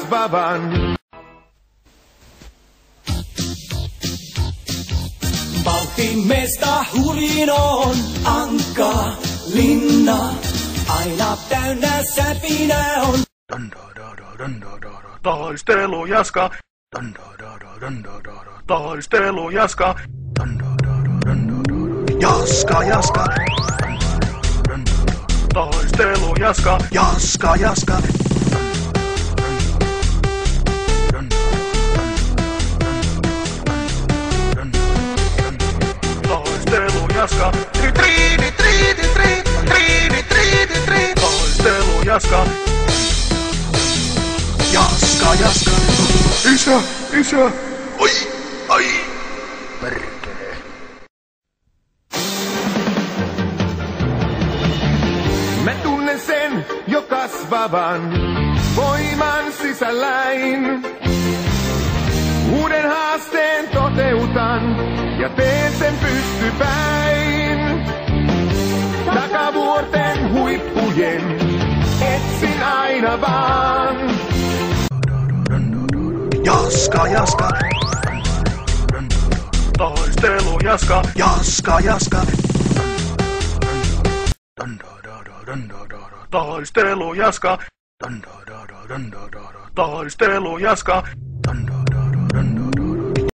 kasvavan. Valtimesta hurin on Ankka linna, aina täynnä säpinä on. Taistelu jaska. Taistelu jaska. Jaska, jaska. Taistelu jaska. Jaska, jaska. Taistelu jaska. Taistelu jaska. Jaska, jaska. Isä, isä. Oi, ai. Perkele. Mä tunnen sen jo kasvavan voiman sisälläin. Uuden haasteen toteutan ja teen sen pystypäin. Takavuorten huippujen etsin aina vaan. Jaska, jaska. Taistelu jaska. Jaska, jaska. Taistelu jaska. Taistelu jaska.